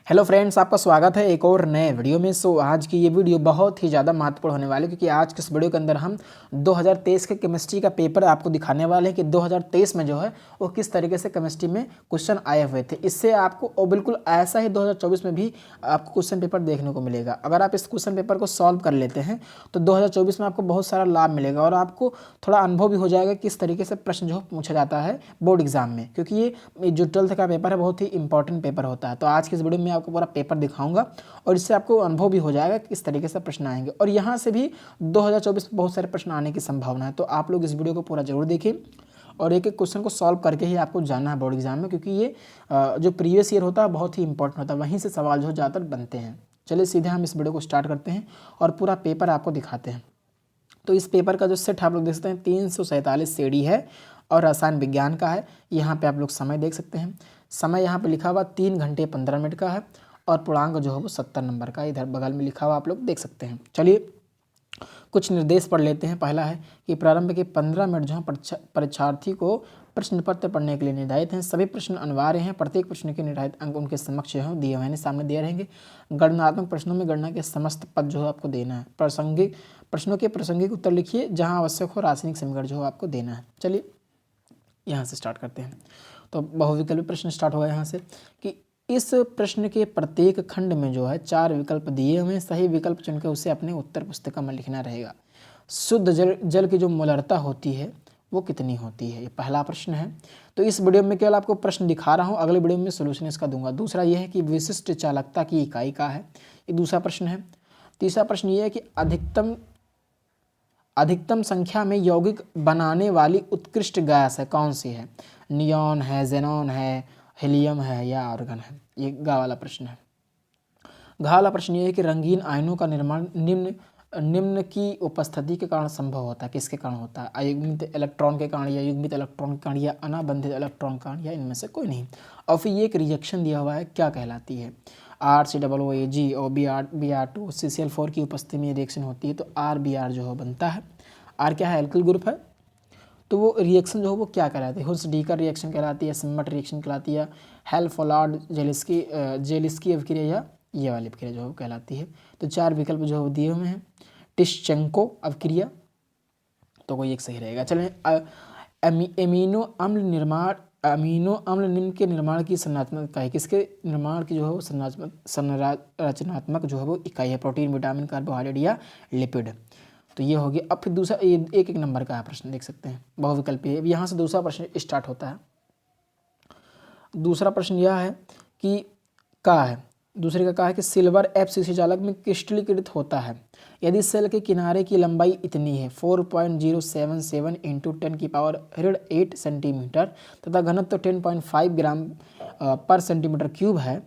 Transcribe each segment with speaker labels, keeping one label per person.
Speaker 1: Hello friends, आपका स्वागत है एक और नए वीडियो में। आज की ये वीडियो बहुत ही ज़्यादा महत्वपूर्ण होने वाली है क्योंकि आज के इस वीडियो के अंदर हम 2023 के केमिस्ट्री का पेपर आपको दिखाने वाले हैं कि 2023 में जो है वो किस तरीके से केमिस्ट्री में क्वेश्चन आए हुए थे। इससे आपको और बिल्कुल ऐसा ही 2024 में भी आपको क्वेश्चन पेपर देखने को मिलेगा। अगर आप इस क्वेश्चन पेपर को सॉल्व कर लेते हैं तो 2024 में आपको बहुत सारा लाभ मिलेगा और आपको थोड़ा अनुभव भी हो जाएगा किस तरीके से प्रश्न जो पूछा जाता है बोर्ड एग्जाम में, क्योंकि ये जो 12th का पेपर है बहुत ही इंपॉर्टेंट पेपर होता है। तो आज की इस वीडियो में आपको पूरा पेपर दिखाऊंगा और इससे आपको अनुभव भी हो जाएगा कि किस तरीके से प्रश्न आएंगे और यहाँ से भी 2024 में बहुत सारे प्रश्न आने की संभावना है। तो आप लोग इस वीडियो को पूरा जरूर देखें और एक एक क्वेश्चन को सॉल्व करके ही आपको जाना है बोर्ड एग्जाम में, क्योंकि ये जो प्रीवियस ईयर होता है बहुत ही इंपॉर्टेंट होता है, वहीं से सवाल जो ज़्यादातर बनते हैं। चलिए सीधे हम इस वीडियो को स्टार्ट करते हैं और पूरा पेपर आपको दिखाते हैं। तो इस पेपर का जो सेट आप लोग देख सकते हैं 347 सीडी है और रसायन विज्ञान का है। यहाँ पे आप लोग समय देख सकते हैं, समय यहाँ पे लिखा हुआ 3 घंटे 15 मिनट का है और पूर्णांक जो है वो 70 नंबर का इधर बगल में लिखा हुआ आप लोग देख सकते हैं। चलिए कुछ निर्देश पढ़ लेते हैं। पहला है कि प्रारंभ के 15 मिनट जो है परीक्षार्थी को प्रश्न पत्र पढ़ने के लिए निर्धारित हैं। सभी प्रश्न अनिवार्य हैं। प्रत्येक प्रश्न के निर्धारित अंक उनके समक्ष जो है दिए हुए हैं, सामने दिए रहेंगे। गणनात्मक प्रश्नों में गणना के समस्त पद जो है आपको देना है। प्रासंगिक प्रश्नों के प्रासंगिक उत्तर लिखिए, जहां आवश्यक हो रासायनिक समीकरण जो है आपको देना है। चलिए यहाँ से स्टार्ट करते हैं। तो बहुविकल्पी प्रश्न स्टार्ट होगा यहाँ से कि इस प्रश्न के प्रत्येक खंड में जो है 4 विकल्प दिए हुए हैं। सही विकल्प चुनकर उसे अपने उत्तर पुस्तिका में लिखना रहेगा। शुद्ध जल की जो मोलरता होती है वो कितनी होती है, ये पहला प्रश्न है। तो इस वीडियो में केवल आपको प्रश्न दिखा रहा हूँ, अगले वीडियो में सोल्यूशन इसका दूंगा। दूसरा ये है कि विशिष्ट चालकता की इकाई क्या है, ये दूसरा प्रश्न है। तीसरा प्रश्न ये है कि अधिकतम संख्या में यौगिक बनाने वाली उत्कृष्ट गैस है कौन सी है, नियॉन है, जेनॉन है, हीलियम है या आर्गन है, ये गा वाला प्रश्न है। घा वाला प्रश्न ये है कि रंगीन आयनों का निर्माण निम्न की उपस्थिति के कारण संभव होता है, किसके कारण होता है, अयुग्मित इलेक्ट्रॉन के कारण या युग्मित इलेक्ट्रॉन के कारण या अनाबंधित इलेक्ट्रॉन के कारण या इनमें से कोई नहीं। और फिर ये एक रिएक्शन दिया हुआ है, क्या कहलाती है, RCOOAG और Br2 CCl4 की उपस्थिति में रिएक्शन होती है। तो RBr जो है बनता है। R क्या है, एल्किल ग्रुप है। तो वो रिएक्शन जो है वो क्या कहलाती है, हुल्स डीकर रिएक्शन कहलाती है, सिम्मट रिएक्शन कहलाती है, हेल्फोलार्ड जेलिस्की अभिक्रिया या ये वाली अभिक्रिया जो है वो कहलाती है। तो 4 विकल्प जो है वो दिए हुए हैं। टिश्चेंको अभिक्रिया तो कोई एक सही रहेगा। चलें अमीनो अम्ल निम्न के निर्माण की संरचनात्मक इकाई, किसके निर्माण की जो है वो संरचनात्मक जो है वो इकाई है, प्रोटीन, विटामिन, कार्बोहाइड्रेट या लिपिड। तो ये हो गया। अब फिर दूसरा एक एक नंबर का प्रश्न देख सकते हैं, बहुविकल्पीय है। यहाँ से दूसरा प्रश्न स्टार्ट होता है। दूसरा प्रश्न यह है कि का है, दूसरे का कहा है कि सिल्वर FCC चालक में क्रिस्टलीकृत होता है यदि सेल के किनारे की लंबाई इतनी है 4.077 इंटू 10⁸ सेंटीमीटर तथा घनत्व 10.5 ग्राम पर सेंटीमीटर क्यूब है,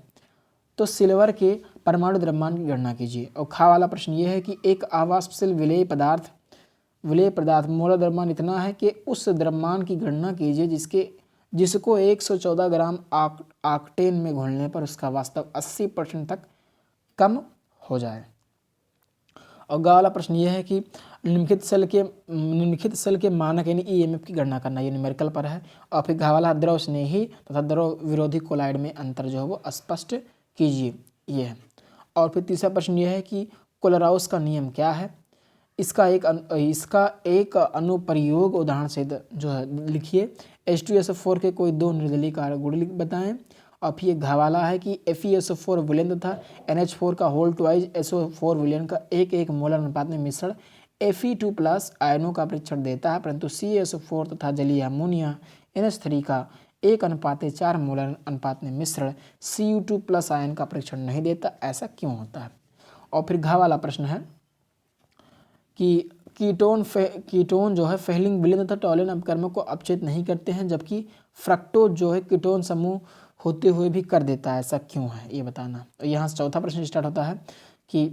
Speaker 1: तो सिल्वर के परमाणु द्रव्यमान की गणना कीजिए। और खा वाला प्रश्न ये है कि एक आवासशील विलेय पदार्थ मोलर द्रव्यमान इतना है कि उस द्रव्यमान की गणना कीजिए जिसको 114 ग्राम ऑक्टेन में घोलने पर उसका वास्तव 80% तक कम हो जाए। और गा वाला प्रश्न यह है कि निम्नलिखित सेल के मानक यानी EMF की गणना करना, ये न्यूमेरिकल पर है। और फिर घा वाला द्रव स्नेही तथा द्रव विरोधी कोलाइड में अंतर जो है वो स्पष्ट कीजिए, ये है। और फिर तीसरा प्रश्न यह है कि कोलराउस का नियम क्या है, इसका एक अनुप्रयोग उदाहरण से जो है लिखिए। H2SO4 के कोई 2 निर्दलीय कारक गुण बताएं। और फिर घा वाला है कि FeSO4 विलयन तथा NH4 का होल ट्वाइज SO4 विलयन का 1:1 मोलर अनुपात में मिश्रण Fe2+ आयनों का परीक्षण देता है, परंतु CaSO4 तथा जलीय अमोनिया NH3 का 1:4 मोलर अनुपात में मिश्रण Cu2+ आयन का परीक्षण नहीं देता, ऐसा क्यों होता है। और फिर घा वाला प्रश्न है कि कीटोन जो है फेहलिंग विलयन तथा टॉलिन अपकर्मक को अपचेत नहीं करते हैं, जबकि फ्रक्टोज जो है कीटोन समूह होते हुए भी कर देता है, ऐसा क्यों है, ये बताना। तो यहाँ से चौथा प्रश्न स्टार्ट होता है कि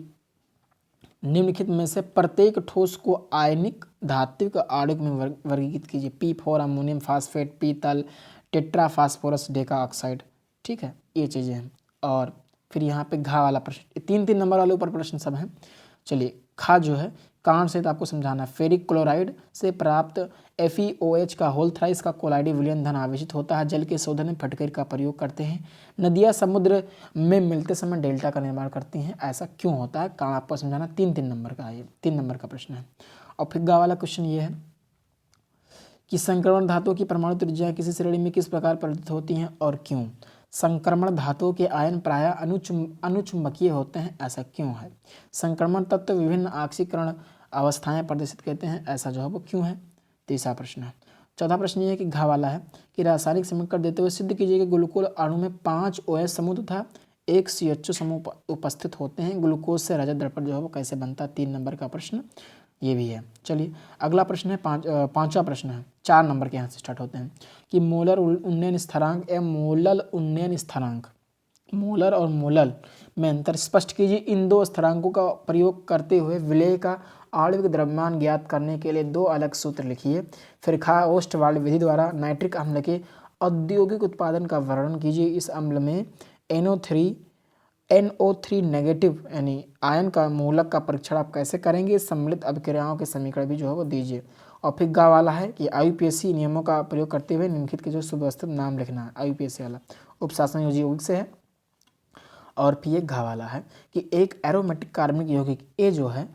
Speaker 1: निम्नलिखित में से प्रत्येक ठोस को आयनिक धात्विक आणविक में वर्गीकृत कीजिए। P4 अमोनियम फास्फेट, पीतल, टेट्रा फास्फोरस डेका ऑक्साइड, ठीक है, ये चीज़ें हैं। और फिर यहाँ पे घा वाला प्रश्न, 3-3 नंबर वाले ऊपर प्रश्न सब हैं। चलिए खा जो है कांड से तो आपको समझाना, फेरिक क्लोराइड से प्राप्त FeOH का होल थ्राइस का कोलाइडी विलयन धन आवेशित होता है। जल के शोधन में फटकर का प्रयोग करते हैं। नदियाँ समुद्र में मिलते समय डेल्टा का निर्माण करती हैं, ऐसा क्यों होता है? कारण आपको समझाना। 3 नंबर का है, ये 3 नंबर का प्रश्न है। और फिर गा वाला क्वेश्चन ये है कि संक्रमण धातुओं की परमाणु त्रिज्याएं किसी श्रेणी में किस प्रकार परिवर्तित होती हैं और क्यों? संक्रमण धातुओं के आयन प्रायः अनुचुंबकीय होते हैं, ऐसा क्यों है? संक्रमण तत्व विभिन्न आक्सीकरण अवस्थाएं प्रदर्शित करते हैं, ऐसा जो है वो क्यों है? तीसरा प्रश्न है। चौथा प्रश्न ये है कि घ वाला है कि रासायनिक समीकरण देते हुए सिद्ध कीजिए कि ग्लूकोज अणु में 5 OH समूह तथा 1 CHO समूह उपस्थित होते हैं। ग्लूकोज से रजत दर्पण जो है वो कैसे बनता है? 3 नंबर का प्रश्न ये भी है। चलिए अगला प्रश्न है पांचवा प्रश्न है, 4 नंबर के यहाँ से स्टार्ट होते हैं कि मोलर उन्नयन स्थिरांक एवं मोलल उन्नयन स्थिरांक, मोलर और मोलल में अंतर स्पष्ट कीजिए। इन 2 स्थिरांकों का प्रयोग करते हुए विलेय का आणविक द्रव्यमान ज्ञात करने के लिए 2 अलग सूत्र लिखिए। फिर ओस्टवाल्ड विधि द्वारा नाइट्रिक अम्ल के औद्योगिक उत्पादन का वर्णन कीजिए। इस अम्ल में NO3 नेगेटिव यानी आयन का मूलक का परीक्षण आप कैसे करेंगे? सम्मिलित अभिक्रियाओं के समीकरण भी जो है वो दीजिए। और फिर गा वाला है कि IUPAC नियमों का प्रयोग करते हुए निम्नलिखित के जो सुव्यवस्थित नाम लिखना है। IUPAC वाला उपशासन यौगिक से है। और फिर एक घा वाला है कि एक एरोमेटिक कार्बनिक यौगिक ए जो है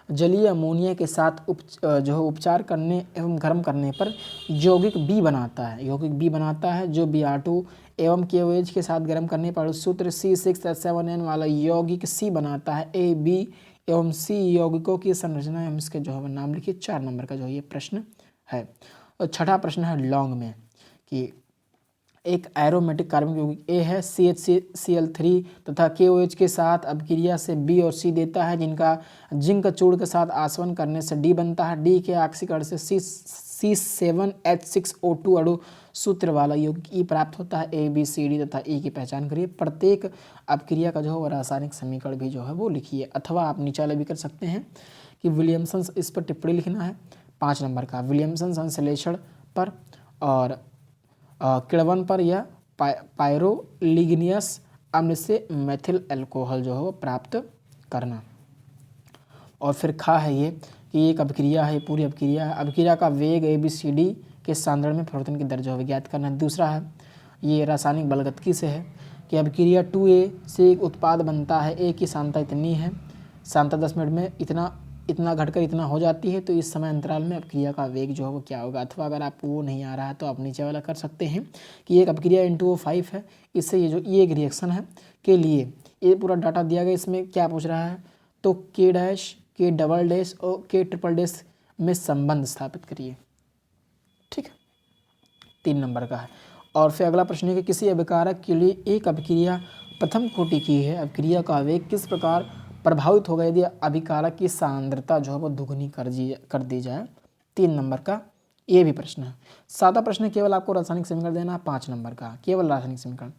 Speaker 1: जलीय अमोनिया के साथ जो है उपचार करने एवं गर्म करने पर यौगिक बी बनाता है। यौगिक बी बनाता है जो Br2 एवं KOH के साथ गर्म करने पर सूत्र C6H7N वाला यौगिक सी बनाता है। A, B एवं C यौगिकों की संरचना एवं इसके जो है नाम लिखिए। 4 नंबर का जो ये प्रश्न है। और छठा प्रश्न है लॉन्ग में कि एक एरोमेटिक कार्बनिक यौगिक ए है CHCl3 तथा KOH के साथ अभिक्रिया से B और C देता है, जिनका जिंक चूर्ण के साथ आसवन करने से D बनता है। D के आक्सीकरण से C7H6O2 अणु सूत्र वाला यौगिक E प्राप्त होता है। A, B, C, D तथा E की पहचान करिए। प्रत्येक अभिक्रिया का जो है रासायनिक समीकरण भी जो है वो लिखिए, अथवा आप नीचे वाले भी कर सकते हैं कि विलियमसन, इस पर टिप्पणी लिखना है। 5 नंबर का विलियमसन संश्लेषण पर और किण्वन पर या पायरोलिग्नियस अम्ल से मेथिल अल्कोहल जो है वो प्राप्त करना। और फिर खा है ये कि एक अभिक्रिया है, पूरी अभिक्रिया है। अभिक्रिया का वेग ABCD के सांद्रण में परिवर्तन की दर जो है ज्ञात करना। दूसरा है ये रासायनिक बलगतकी से है कि अभिक्रिया 2A से एक उत्पाद बनता है। A की सांद्रता इतनी है, सांद्रता 10 मिनट में इतना घटकर इतना हो जाती है, तो इस समय अंतराल में अभिक्रिया का वेग जो है वो क्या होगा। अथवा अगर आपको वो नहीं आ रहा है तो आप नीचे वाला कर सकते हैं कि एक अभिक्रिया N2O5 है। इससे ये एक रिएक्शन है के लिए ये पूरा डाटा दिया गया। इसमें क्या पूछ रहा है तो K' K" और K" में संबंध स्थापित करिए। ठीक है, 3 नंबर का है। और फिर अगला प्रश्न है कि किसी अभिकारक के लिए एक अभिक्रिया प्रथम कोटि की है, अभिक्रिया का वेग किस प्रकार प्रभावित होगा यदि अभिकारक की सांद्रता जो है वो दुगनी कर दी जाए। 3 नंबर का ये भी प्रश्न है। 7वां प्रश्न केवल आपको रासायनिक समीकरण देना है। 5 नंबर का केवल रासायनिक समीकरण।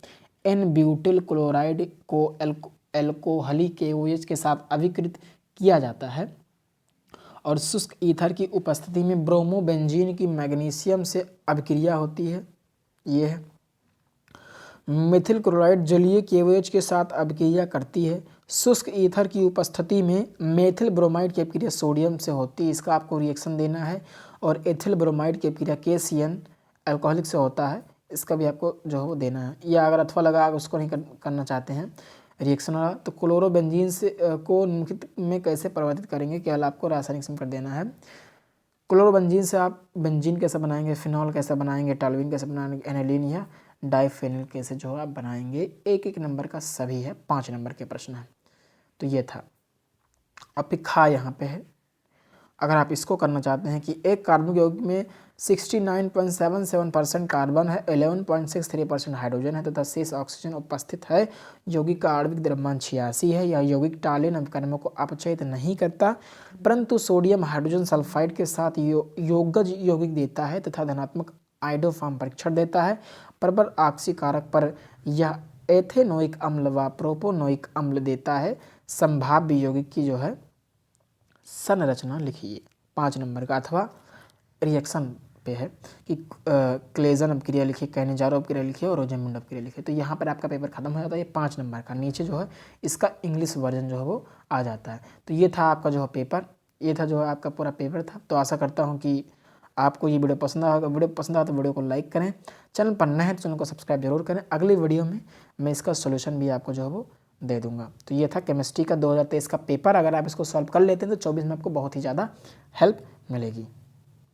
Speaker 1: N-ब्यूटिल क्लोराइड को एल्कोहली KOH के साथ अभिकृत किया जाता है और शुष्क ईथर की उपस्थिति में ब्रोमोबेंजीन की मैग्नीशियम से अभिक्रिया होती है। ये है मेथिल क्लोराइड जलीय KOH के साथ अभिक्रिया करती है। शुष्क ईथर की उपस्थिति में मेथिल ब्रोमाइड की अभिक्रिया सोडियम से होती है, इसका आपको रिएक्शन देना है। और एथिल ब्रोमाइड की अभिक्रिया KCN अल्कोहलिक से होता है, इसका भी आपको जो है वो देना है। या अगर अथवा लगा उसको नहीं करना चाहते हैं रिएक्शन वाला, तो क्लोरोबेंजीन से को निम्नलिखित में कैसे परिवर्तित करेंगे, केवल आपको रासायनिक समीकरण देना है। क्लोरोबेंजीन से आप बेंजीन कैसे बनाएंगे, फिनॉल कैसे बनाएंगे, टॉल्यूइन कैसे बनाएंगे, एनिलीन या डाइफेनिल कैसे जो आप बनाएंगे। 1-1 नंबर का सभी है, 5 नंबर के प्रश्न है। तो ये था। अब फिर खा यहाँ पे है। अगर आप इसको करना चाहते हैं कि एक कार्बनिक यौगिक में 69.77% कार्बन है, 11.63% हाइड्रोजन है तथा शेष ऑक्सीजन उपस्थित है। यौगिक का आणविक द्रव्यमान 86 है। यह यौगिक टालिन अभिकर्मों को अपचयित नहीं करता, परंतु सोडियम हाइड्रोजन सल्फाइड के साथ योगज यौगिक देता है तथा धनात्मक आइडोफॉर्म परीक्षण देता है। प्रबल आक्सीकारक पर यह एथेनोइक अम्ल व प्रोपोनोइक अम्ल देता है। संभाव्य यौगिक की जो है संरचना लिखिए, 5 नंबर का, अथवा रिएक्शन पे है कि क्लेजन अपक्रिया लिखिए, कैनिजारो अपक्रिया लिखिए और रोज़ेमुंड अपक्रिया लिखिए। तो यहाँ पर आपका पेपर खत्म हो जाता है। ये 5 नंबर का, नीचे जो है इसका इंग्लिश वर्जन जो है वो आ जाता है। तो ये था आपका जो है पेपर, ये था जो है आपका पूरा पेपर था। तो आशा करता हूँ कि आपको ये वीडियो पसंद आएगा। वीडियो पसंद आया तो वीडियो को लाइक करें, चैनल पर नए हैं तो चैनल को सब्सक्राइब जरूर करें। अगली वीडियो में मैं इसका सोल्यूशन भी आपको जो है वो दे दूंगा। तो ये था केमिस्ट्री का 2023 का पेपर। अगर आप इसको सॉल्व कर लेते हैं तो 24 में आपको बहुत ही ज़्यादा हेल्प मिलेगी।